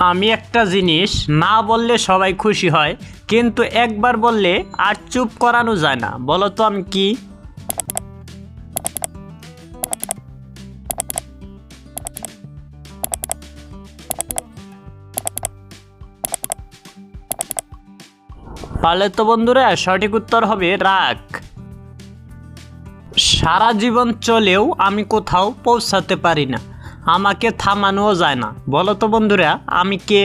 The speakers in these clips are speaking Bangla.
আমি একটা জিনিস না বললে সবাই খুশি হয়, কিন্তু একবার বললে আর চুপ করানো যায় না। বলো তো আমি কি? পারলে তো বন্ধুরা সঠিক উত্তর হবে রাগ। সারা জীবন চলেও আমি কোথাও পৌঁছাতে পারি না, আমাকে থামানোও যায় না। বলো তো বন্ধুরা আমি কে?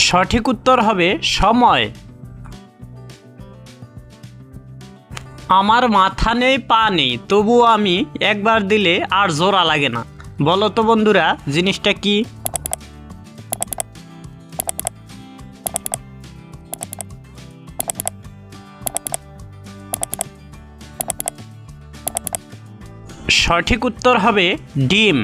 সঠিক উত্তর হবে সময়। আমার মাথা নেই পা নেই, তবুও আমি একবার দিলে আর জোড়া লাগে না। বলো তো বন্ধুরা জিনিসটা কি? সঠিক উত্তর হবে ডিম।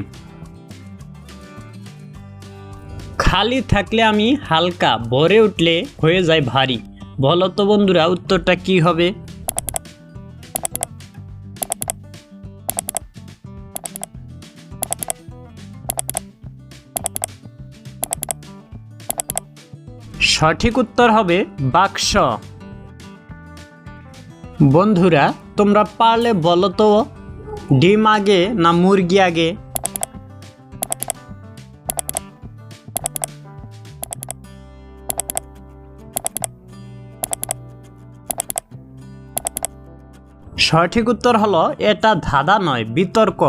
খালি থাকলে আমি হালকা, ভরে উঠলে হয়ে যায় ভারী। বলো তো বন্ধুরা উত্তরটা কি হবে? সঠিক উত্তর হবে বাক্স। বন্ধুরা তোমরা পারলে বলো তো ডিম আগে না মুরগি আগে? সঠিক উত্তর হলো এটা ধাঁধা নয়, বিতর্ক।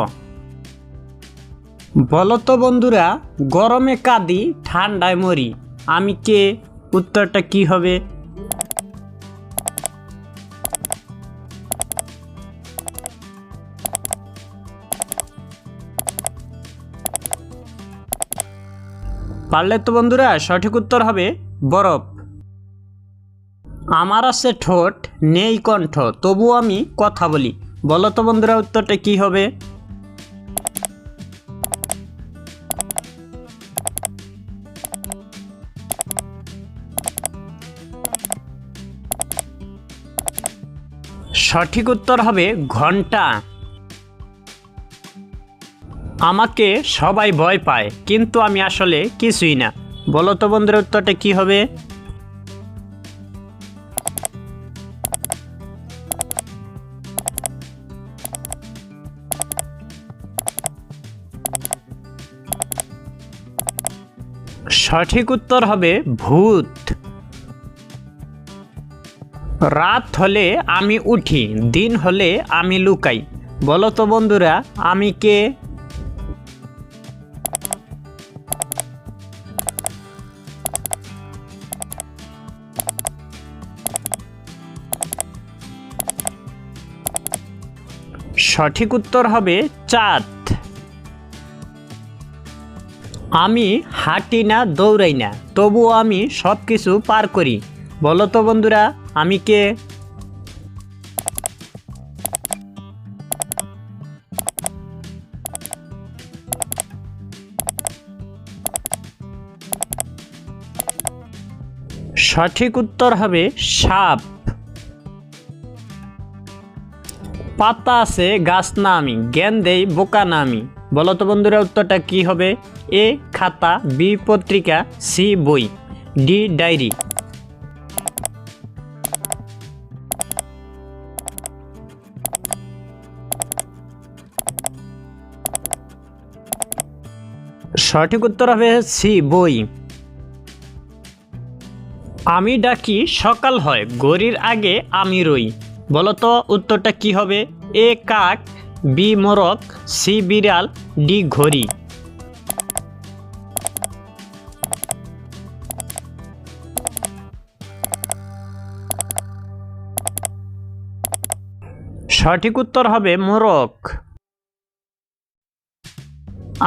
বলো তো বন্ধুরা গরমে কাঁদি ঠান্ডায় মরি, আমি কে? উত্তরটা কি হবে? পারলে তো বন্ধুরা সঠিক উত্তর হবে বরফ। আমার আছে ঠোঁট নেই কণ্ঠ, তবু আমি কথা বলি। বলো তো বন্ধুরা উত্তরটা কি হবে? সঠিক উত্তর হবে ঘন্টা। আমাকে সবাই ভয় পায়, কিন্তু আমি আসলে কিছুই না। বলো তো বন্ধুরা উত্তরটা কি হবে? সঠিক উত্তর হবে ভূত। রাত হলে আমি উঠি, দিন হলে আমি লুকাই। বলো তো বন্ধুরা আমি কে? সঠিক উত্তর হবে চাঁদ। আমি হাঁটি না দৌড়াই না, তবুও আমি সব কিছু পার করি। বলো তো বন্ধুরা আমি কে? সঠিক উত্তর হবে সাপ। পাতা আছে গাছ না আমি, জ্ঞান দেই বোকা না আমি। বলো তো বন্ধুরা উত্তরটা কি হবে? এ খাতা, বি পত্রিকা, সি বই, ডি ডায়েরি। সঠিক উত্তর হবে সি বই। আমি ডাকি সকাল হয়, ঘড়ির আগে আমি রই। বলো তো উত্তরটা কি হবে? এ কাক, বি মোরগ, সি বিড়াল, ডি ঘড়ি। সঠিক উত্তর হবে মোরগ।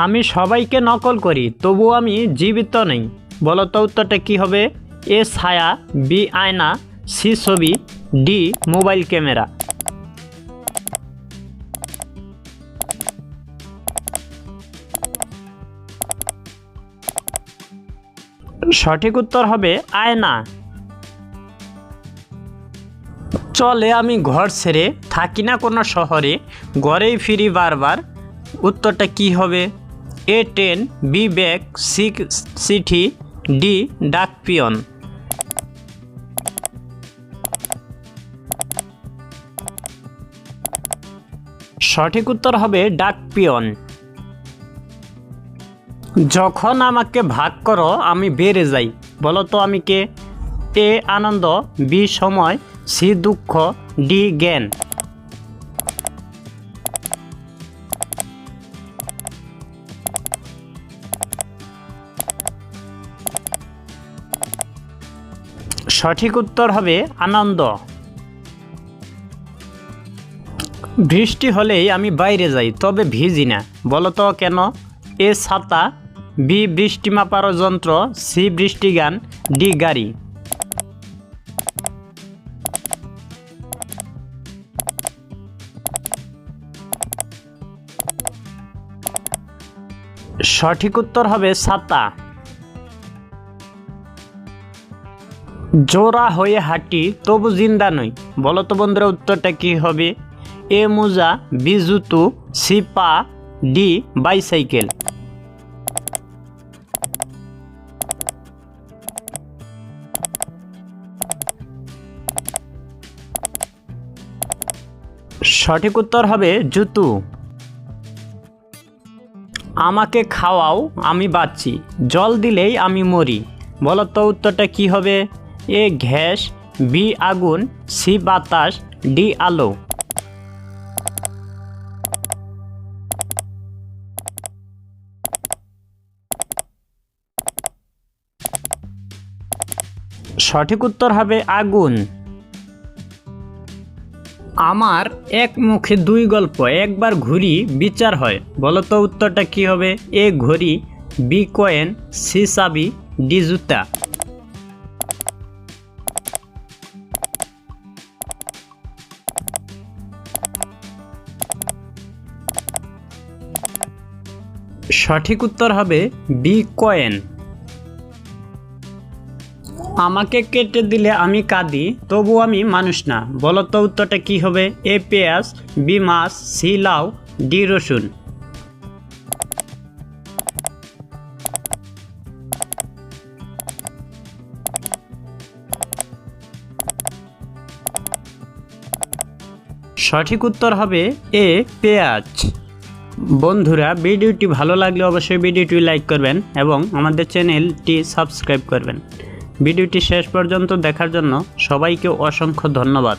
আমি সবাইকে নকল করি, তবু আমি জীবিত নেই। বলো তো উত্তরটা কি হবে? এ ছায়া, বি আয়না, সি ছবি, ডি মোবাইল ক্যামেরা। সঠিক উত্তর হবে আয়না। চলে আমি ঘর ছেড়ে থাকি না কোনো শহরে, ঘরেই ফিরি বারবার। উত্তরটা কি হবে? এ ট্রেন, বি ব্যাগ, সি চিঠি, ডি ডাক পিয়ন। সঠিক উত্তর হবে ডাক পিয়ন। যখন আমাকে ভাগ করো আমি বেড়ে যাই, বলো তো আমি কে? এ আনন্দ, বি সময়, সি দুঃখ, ডি জ্ঞান। সঠিক উত্তর হবে আনন্দ। বৃষ্টি হলেই আমি বাইরে যাই তবে ভিজি না, বলো তো কেন? এ ছাতা, বি বৃষ্টি মাপার যন্ত্র, সি বৃষ্টিগান, ডি গাড়ি। সঠিক উত্তর হবে ছাতা। জোড়া হয়ে হাঁটি তবু জিন্দা নই, বলো তো বন্ধুরা উত্তরটা কি হবে? এ মোজা, বি জুতো, সি পা, ডি বাইসাইকেল। সঠিক উত্তর হবে জুতো। আমাকে খাওয়াও আমি বাঁচি, জল দিলেই আমি মরি, বলো তো উত্তরটা কি হবে? এ গ্যাস, বি আগুন, সি বাতাস, ডি আলো। সঠিক উত্তর হবে আগুন। আমার এক মুখে দুই গল্প, একবার ঘুরি বিচার হয়, বলো তো উত্তরটা কি হবে? এ ঘড়ি, বি কয়েন, সি চাবি, ডি জুতা। সঠিক উত্তর হবে বি কয়েন। আমাকে কেটে দিলে আমি কাঁদি তবু আমি মানুষ না, বলো তো উত্তরটা কি হবে? এ পেঁয়াজ, বি মাছ, সি লাউ, ডি রসুন। সঠিক উত্তর হবে এ পেঁয়াজ। বন্ধুরা ভিডিওটি ভালো লাগলে অবশ্যই ভিডিওটি লাইক করবেন এবং আমাদের চ্যানেলটি সাবস্ক্রাইব করবেন। ভিডিওটি শেষ পর্যন্ত দেখার জন্য সবাইকে অসংখ্য ধন্যবাদ।